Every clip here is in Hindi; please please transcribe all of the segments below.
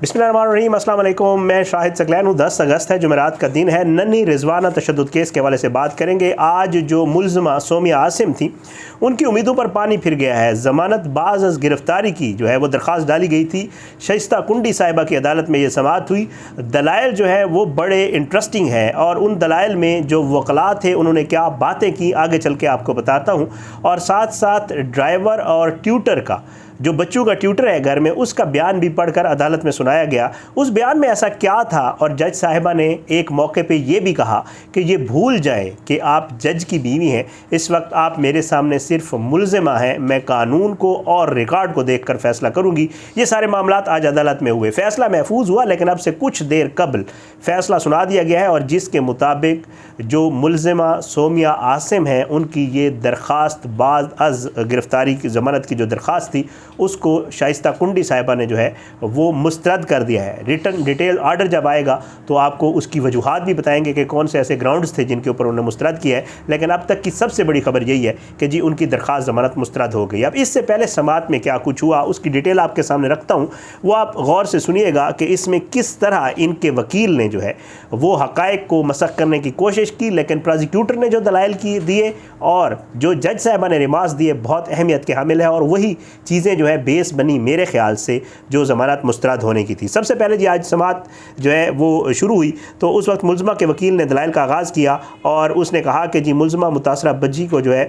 बिस्मिल्लाहिर्रहमानिर्रहीम, अस्सलाम वालेकुम। मैं शाहिद सकलैन हूँ। 10 अगस्त है, जुमेरात का दिन है। नन्ही रिजवाना तशद्दुद केस के हवाले से बात करेंगे। आज जो मुल्ज़िमा सोमिया आसिम थी, उनकी उम्मीदों पर पानी फिर गया है। ज़मानत बाज़ अज़ गिरफ़्तारी की जो है वो दरख्वास्त डाली गई थी। शाइस्ता कुंडी साहिबा की अदालत में ये समाअत हुई। दलाइल जो है वो बड़े इंटरेस्टिंग है और उन दलाइल में जो वकला थे उन्होंने क्या बातें की, आगे चल के आपको बताता हूँ। और साथ साथ ड्राइवर और ट्यूटर का, जो बच्चों का ट्यूटर है घर में, उसका बयान भी पढ़कर अदालत में सुनाया गया। उस बयान में ऐसा क्या था, और जज साहिबा ने एक मौके पे ये भी कहा कि ये भूल जाएं कि आप जज की बीवी हैं, इस वक्त आप मेरे सामने सिर्फ मुल्ज़िमा हैं, मैं कानून को और रिकॉर्ड को देखकर फ़ैसला करूंगी। ये सारे मामलात आज अदालत में हुए। फ़ैसला महफूज हुआ, लेकिन अब से कुछ देर कबल फ़ैसला सुना दिया गया है और जिसके मुताबिक जो मुल्ज़िमा सोमिया आसिम हैं उनकी ये दरख्वास्त बाज़ अज़ गिरफ़्तारी की ज़मानत की जो दरख्वास्त थी उसको शाइस्ता कुंडी साहिबा ने जो है वो मुस्तरद कर दिया है। रिटर्न डिटेल आर्डर जब आएगा तो आपको उसकी वजूहात भी बताएंगे कि कौन से ऐसे ग्राउंड्स थे जिनके ऊपर उन्होंने मुस्तरद किया है। लेकिन अब तक की सबसे बड़ी खबर यही है कि जी उनकी दरख्वास्त ज़मानत मुस्तरद हो गई। अब इससे पहले समाअत में क्या कुछ हुआ उसकी डिटेल आपके सामने रखता हूँ, वो आप गौर से सुनिएगा कि इसमें किस तरह इनके वकील ने जो है वो हक़ाइक़ को मसख़ करने की कोशिश की, लेकिन प्रोसिक्यूटर ने जो दलाइल की दिए और जो जज साहिबा ने रिमार्क्स दिए बहुत अहमियत के हामिल है। और वही चीज़ें जो है बेस बनी मेरे ख़्याल से जो ज़मानत मुस्तरद होने की थी। सबसे पहले जी आज समाअत जो है वो शुरू हुई तो उस वक्त मुल्ज़िमा के वकील ने दलाइल का आगाज़ किया और उसने कहा कि जी मुल्ज़िमा मुतासरा बच्ची को जो है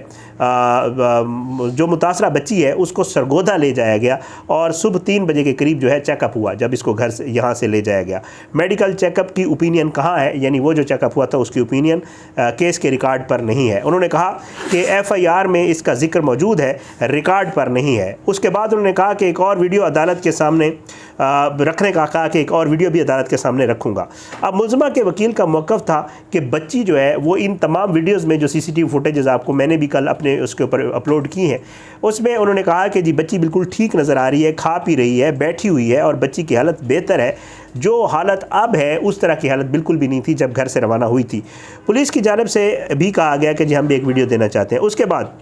जो मुतासरा बच्ची है उसको सरगोधा ले जाया गया और सुबह 3 बजे के करीब जो है चेकअप हुआ। जब इसको घर से यहाँ से ले जाया गया, मेडिकल चेकअप की ओपिनियन कहाँ है, यानी वो जो चेकअप हुआ था उसकी ओपिनियन केस के रिकॉर्ड पर नहीं है। उन्होंने कहा कि FIR में इसका जिक्र मौजूद है, रिकॉर्ड पर नहीं है। उसके बाद उन्होंने कहा कि एक और वीडियो अदालत के सामने रखने का कहा कि एक और वीडियो भी अदालत के सामने रखूँगा। अब मुल्ज़िमा के वकील का मौक़िफ़ था कि बच्ची जो है वो इन तमाम वीडियोज़ में जो CCTV फुटेजेस आपको मैंने भी कल अपने उसके ऊपर अपलोड की हैं, उसमें उन्होंने कहा कि जी बच्ची बिल्कुल ठीक नज़र आ रही है, खा पी रही है, बैठी हुई है और बच्ची की हालत बेहतर है। जो हालत अब है उस तरह की हालत बिल्कुल भी नहीं थी जब घर से रवाना हुई थी। पुलिस की जानिब से भी कहा गया कि जी हम भी एक वीडियो देना चाहते हैं। उसके बाद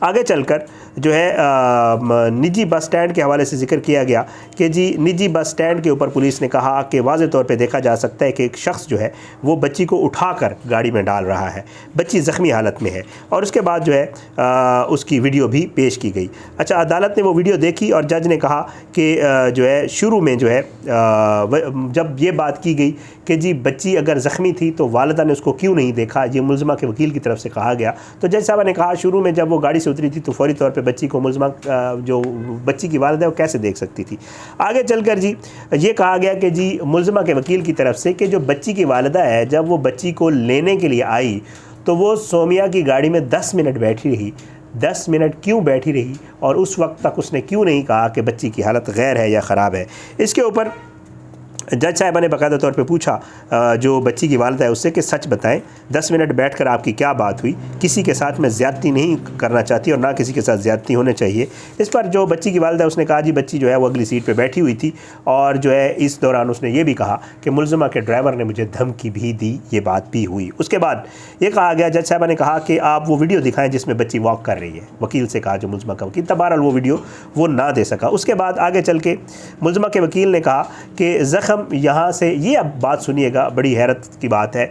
आगे चलकर जो है निजी बस स्टैंड के हवाले से ज़िक्र किया गया कि जी निजी बस स्टैंड के ऊपर पुलिस ने कहा कि वाज़े तौर पे देखा जा सकता है कि एक शख्स जो है वो बच्ची को उठाकर गाड़ी में डाल रहा है, बच्ची ज़ख्मी हालत में है। और उसके बाद जो है उसकी वीडियो भी पेश की गई। अच्छा, अदालत ने वो वीडियो देखी और जज ने कहा कि जो है शुरू में जो है जब ये बात की गई कि जी बच्ची अगर ज़ख्मी थी तो वालिदा ने उसको क्यों नहीं देखा, ये मुल्ज़िमा के वकील की तरफ से कहा गया। तो जज साहब ने कहा शुरू में जब वो गाड़ी से उतरी थी तो फौरी तौर पे बच्ची को मुल्ज़िमा जो बच्ची की वालिदा है वो कैसे देख सकती थी। आगे चलकर जी ये कहा गया कि जी मुल्ज़िमा के वकील की तरफ से कि जो बच्ची की वालिदा है जब वो बच्ची को लेने के लिए आई तो वो सोमिया की गाड़ी में 10 मिनट बैठी रही। 10 मिनट क्यों बैठी रही और उस वक्त तक उसने क्यों नहीं कहा कि बच्ची की हालत गैर है या ख़राब है। इसके ऊपर जज साहिबा ने बाकायदा तौर पे पूछा जो बच्ची की वालिदा है उससे कि सच बताएं, 10 मिनट बैठकर आपकी क्या बात हुई, किसी के साथ मैं ज़्यादती नहीं करना चाहती और ना किसी के साथ ज़्यादती होने चाहिए। इस पर जो बच्ची की वालिदा है उसने कहा जी बच्ची जो है वो अगली सीट पे बैठी हुई थी और जो है इस दौरान उसने ये भी कहा कि मुल्ज़िमा के ड्राइवर ने मुझे धमकी भी दी, ये बात भी हुई। उसके बाद ये कहा गया, जज साहिबा ने कहा कि आप वो वीडियो दिखाएँ जिसमें बच्ची वॉक कर रही है। वकील से कहा जो मुल्ज़िमा का वकील, तबारल वो वीडियो वो ना दे सका। उसके बाद आगे चल के मुल्ज़िमा के वकील ने कहा कि ज़ख्म यहाँ से, ये अब बात सुनिएगा, बड़ी हैरत की बात है।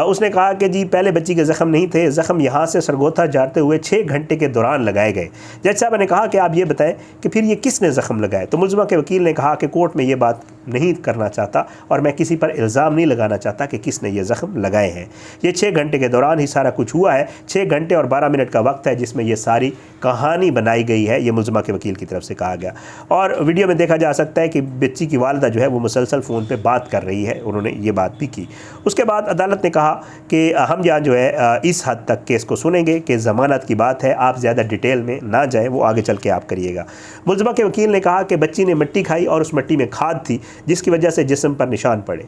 उसने कहा कि जी पहले बच्ची के ज़ख्म नहीं थे, ज़ख्म यहाँ से सरगोधा जाते हुए 6 घंटे के दौरान लगाए गए। जज साहब ने कहा कि आप ये बताएं कि फिर ये किसने ज़ख्म लगाए। तो मुल्ज़िमा के वकील ने कहा कि कोर्ट में ये बात नहीं करना चाहता और मैं किसी पर इल्ज़ाम नहीं लगाना चाहता कि किसने ये ज़ख्म लगाए हैं। ये 6 घंटे के दौरान ही सारा कुछ हुआ है। 6 घंटे और 12 मिनट का वक्त है जिसमें ये सारी कहानी बनाई गई है, ये मुल्ज़िमा के वकील की तरफ से कहा गया। और वीडियो में देखा जा सकता है कि बच्ची की वालिदा जो है वो मुसलसल फ़ोन पर बात कर रही है, उन्होंने ये बात भी की। उसके बाद अदालत ने कहा कि हम यहाँ जो है इस हद तक केस को सुनेंगे कि ज़मानत की बात है, आप ज़्यादा डिटेल में ना जाएं, वो आगे चल के आप करिएगा। मुल्ज़िमा के वकील ने कहा कि बच्ची ने मिट्टी खाई और उस मिट्टी में खाद थी जिसकी वजह से जिस्म पर निशान पड़े।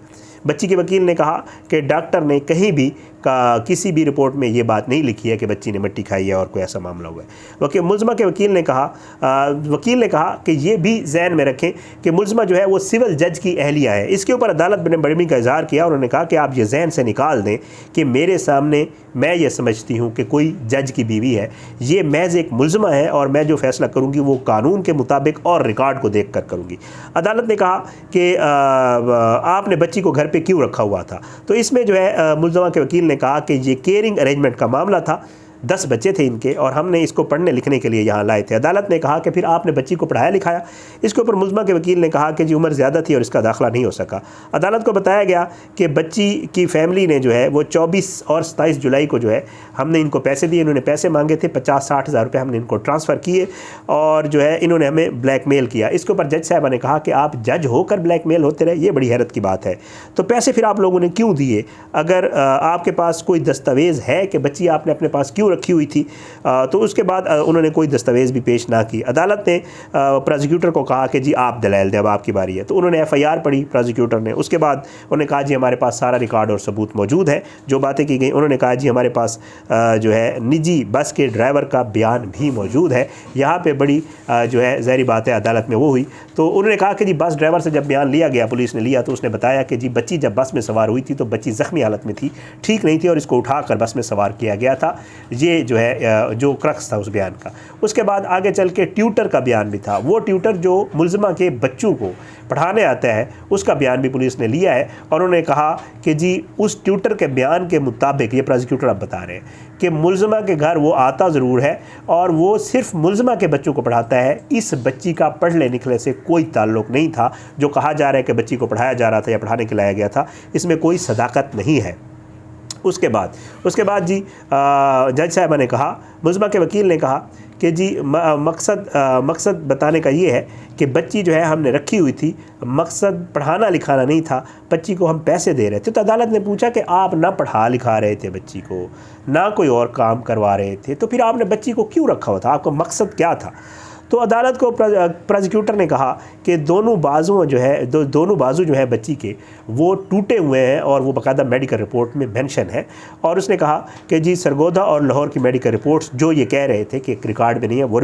बच्ची के वकील ने कहा कि डॉक्टर ने कहीं भी किसी भी रिपोर्ट में ये बात नहीं लिखी है कि बच्ची ने मिट्टी खाई है और कोई ऐसा मामला हुआ है। मुल्ज़मा के वकील ने कहा कि ये भी जहन में रखें कि मुल्ज़मा जो है वो सिविल जज की अहलिया है। इसके ऊपर अदालत ने बरहमी का इजहार किया। उन्होंने कहा कि आप ये जहन से निकाल दें कि मेरे सामने मैं ये समझती हूँ कि कोई जज की बीवी है, ये महज एक मुल्ज़मा है और मैं जो फ़ैसला करूँगी वो कानून के मुताबिक और रिकॉर्ड को देख कर करूँगी। अदालत ने कहा कि आपने बच्ची को घर पे क्यों रखा हुआ था। तो इसमें जो है मुल्ज़मा के वकील ने कहा कि ये केयरिंग अरेंजमेंट का मामला था, 10 बच्चे थे इनके और हमने इसको पढ़ने लिखने के लिए यहाँ लाए थे। अदालत ने कहा कि फिर आपने बच्ची को पढ़ाया लिखाया। इसके ऊपर मुल्ज़मा के वकील ने कहा कि जी उम्र ज़्यादा थी और इसका दाखिला नहीं हो सका। अदालत को बताया गया कि बच्ची की फ़ैमिली ने जो है वो 24 और 27 जुलाई को जो है हमने इनको पैसे दिए। इन्होंने पैसे मांगे थे 50-60 हज़ार रुपये, हमने इनको ट्रांसफ़र किए और जो है इन्होंने हमें ब्लैकमेल किया। इसके ऊपर जज साहबा ने कहा कि आप जज होकर ब्लैकमेल होते रहे, ये बड़ी हैरत की बात है। तो पैसे फिर आप लोगों ने क्यों दिए? अगर आपके पास कोई दस्तावेज़ है कि बच्ची आपने अपने पास क्यों रखी हुई थी, तो उसके बाद उन्होंने कोई दस्तावेज़ भी पेश ना की। अदालत ने प्रोसिक्यूटर को कहा कि जी आप दलाइल दें, अब आपकी बारी है। तो उन्होंने FIR पढ़ी प्रोसिक्यूटर ने। उसके बाद उन्होंने कहा जी हमारे पास सारा रिकॉर्ड और सबूत मौजूद है, जो बातें की गई। उन्होंने कहा जी हमारे पास जो है निजी बस के ड्राइवर का बयान भी मौजूद है। यहाँ पे बड़ी जो है ज़ाहिर बात है अदालत में वो हुई। तो उन्होंने कहा कि जी बस ड्राइवर से जब बयान लिया गया, पुलिस ने लिया, तो उसने बताया कि जी बच्ची जब बस में सवार हुई थी तो बच्ची ज़ख्मी हालत में थी, ठीक नहीं थी और इसको उठाकर बस में सवार किया गया था। ये जो है जो क्रक्स था उस बयान का। उसके बाद आगे चल के ट्यूटर का बयान भी था। वो ट्यूटर जो मुल्ज़मा के बच्चों को पढ़ाने आता है उसका बयान भी पुलिस ने लिया है और उन्होंने कहा कि जी उस ट्यूटर के बयान के मुताबिक, ये प्रोसिक्यूटर अब बता रहे हैं कि मुल्ज़मा के घर वो आता ज़रूर है और वो सिर्फ मुल्ज़मा के बच्चों को पढ़ाता है। इस बच्ची का पढ़ने लिखने से कोई ताल्लुक़ नहीं था। जो कहा जा रहा है कि बच्ची को पढ़ाया जा रहा था या पढ़ाने के लाया गया था, इसमें कोई सदाकत नहीं है। उसके बाद जी जज साहबा ने कहा, मुल्ज़मा के वकील ने कहा कि जी मकसद बताने का ये है कि बच्ची जो है हमने रखी हुई थी, मकसद पढ़ाना लिखाना नहीं था, बच्ची को हम पैसे दे रहे थे। तो अदालत ने पूछा कि आप ना पढ़ा लिखा रहे थे बच्ची को, ना कोई और काम करवा रहे थे, तो फिर आपने बच्ची को क्यों रखा हुआ था, आपका मकसद क्या था? तो अदालत को प्रोसिक्यूटर ने कहा कि दोनों बाजू जो है बच्ची के वो टूटे हुए हैं और वो बाकायदा मेडिकल रिपोर्ट में मेंशन है। और उसने कहा कि जी सरगोधा और लाहौर की मेडिकल रिपोर्ट्स जो ये कह रहे थे कि रिकॉर्ड में नहीं है, वो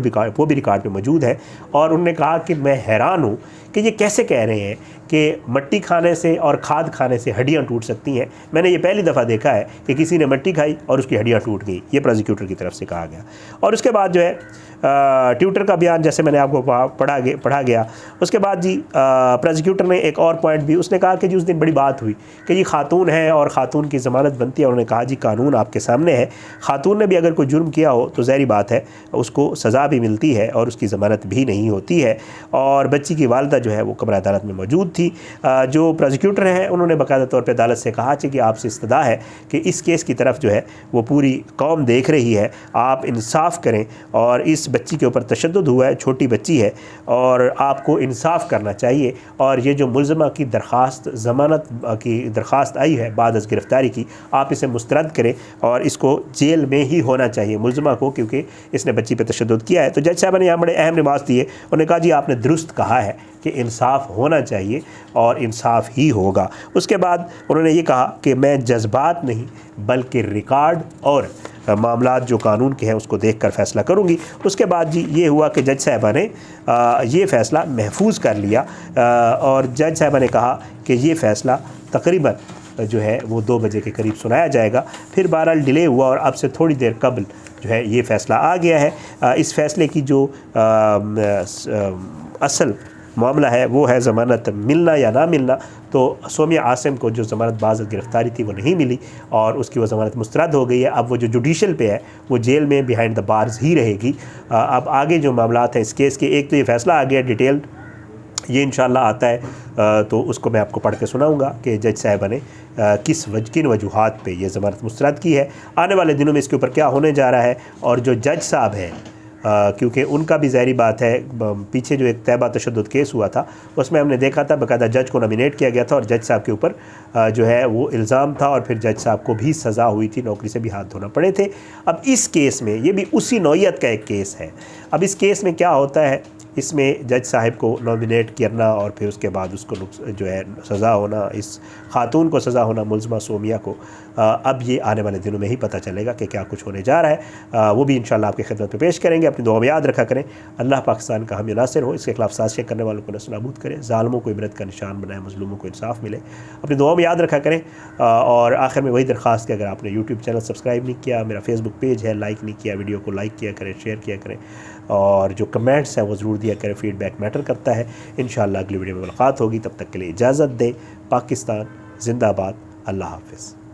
भी रिकॉर्ड में मौजूद है। और उन्होंने कहा कि मैं हैरान हूँ कि ये कैसे कह रहे हैं कि मट्टी खाने से और खाद खाने से हड्डियाँ टूट सकती हैं। मैंने ये पहली दफ़ा देखा है कि किसी ने मट्टी खाई और उसकी हड्डियाँ टूट गई। ये प्रोसिक्यूटर की तरफ से कहा गया। और उसके बाद जो है ट्यूटर का बयान जैसे मैंने आपको पढ़ा गया। उसके बाद जी प्रोसिक्यूटर ने एक और पॉइंट भी, उसने कहा कि जी उस दिन बड़ी बात हुई कि जी खातून है और ख़ातून की ज़मानत बनती है। उन्होंने कहा जी कानून आपके सामने है, ख़ातून ने भी अगर कोई जुर्म किया हो तो ज़ाहिर बात है उसको सज़ा भी मिलती है और उसकी ज़मानत भी नहीं होती है। और बच्ची की वालदा जो है वो कमरा अदालत में मौजूद थी। जो प्रोसिक्यूटर हैं उन्होंने बाकायदा तौर पर अदालत से कहा कि आपसे इस्तदा है कि इस केस की तरफ जो है वो पूरी कौम देख रही है, आप इंसाफ़ करें। और इस बच्ची के ऊपर तशद्दुद हुआ है, छोटी बच्ची है और आपको इंसाफ़ करना चाहिए। और ये जो मुल्ज़मा की दरख्वास्त, ज़मानत की दरख्वास्त आई है बाद अज़ गिरफ़्तारी की, आप इसे मुस्तरद करें और इसको जेल में ही होना चाहिए मुल्ज़मा को, क्योंकि इसने बच्ची पर तशद्दुद किया है। तो जज साहब ने यहाँ बड़े अहम रिमार्क्स दिए। उन्होंने कहा जी आपने दुरुस्त कहा है कि इंसाफ़ होना चाहिए और इंसाफ़ ही होगा। उसके बाद उन्होंने ये कहा कि मैं जज्बात नहीं बल्कि रिकॉर्ड और मामलात जो कानून के हैं उसको देखकर फ़ैसला करूंगी। उसके बाद जी ये हुआ कि जज साहबा ने ये फ़ैसला महफूज कर लिया और जज साहबा ने कहा कि ये फ़ैसला तकरीबन जो है वो 2 बजे के करीब सुनाया जाएगा। फिर बहरहाल डिले हुआ और अब से थोड़ी देर कबल जो है ये फ़ैसला आ गया है। इस फ़ैसले की जो असल मामला है वो है ज़मानत मिलना या ना मिलना। तो सोमिया आसिम को जो ज़मानत बाज़ गिरफ़्तारी थी वो नहीं मिली और उसकी वो ज़मानत मुस्तरद हो गई है। अब वो जो जुडिशल पे है वो जेल में बिहाइंड द बार्स ही रहेगी। अब आगे जो मामलात हैं इस केस के, एक तो ये फ़ैसला आ गया डिटेल्ड, ये इंशाल्लाह आता है तो उसको मैं आपको पढ़ के सुनाऊंगा कि जज साहबा ने किन वजूहात पे ये ज़मानत मुस्तरद की है। आने वाले दिनों में इसके ऊपर क्या होने जा रहा है। और जो जज साहब हैं क्योंकि उनका भी ज़ाहिरी बात है, पीछे जो एक तैबा तशद्दुद केस हुआ था उसमें हमने देखा था बाकायदा जज को नॉमिनेट किया गया था और जज साहब के ऊपर जो है वो इल्ज़ाम था और फिर जज साहब को भी सज़ा हुई थी, नौकरी से भी हाथ धोना पड़े थे। अब इस केस में ये भी उसी नौइयत का एक केस है। अब इस केस में क्या होता है इसमें जज साहब को नॉमिनेट करना और फिर उसके बाद उसको जो है सज़ा होना, इस खातून को सज़ा होना मुल्ज़मा सोमिया को, अब ये आने वाले दिनों में ही पता चलेगा कि क्या कुछ होने जा रहा है। वो भी इंशाल्लाह आपकी खिदमत में पेश करेंगे। अपनी दुआ में याद रखा करें, अल्लाह पाकिस्तान का हामी नासिर हो, इसके खिलाफ साजिशें करने वालों को नस्तानाबूद करें, ज़ालिमों को इबरत का निशान बनाए, मज़लूमों को इंसाफ मिले। अपनी दुआ में याद रखा करें। और आखिर में वही दरख्वास्त कि अगर आपने यूट्यूब चैनल सब्सक्राइब नहीं किया, मेरा फेसबुक पेज है, लाइक नहीं किया, वीडियो को लाइक किया करें, शेयर किया करें, और जो कमेंट्स हैं वो ज़रूर दिया करें, फीडबैक मैटर करता है। इंशाअल्लाह अगली वीडियो में मुलाकात होगी, तब तक के लिए इजाज़त दें। पाकिस्तान जिंदाबाद। अल्लाह हाफ़िज़।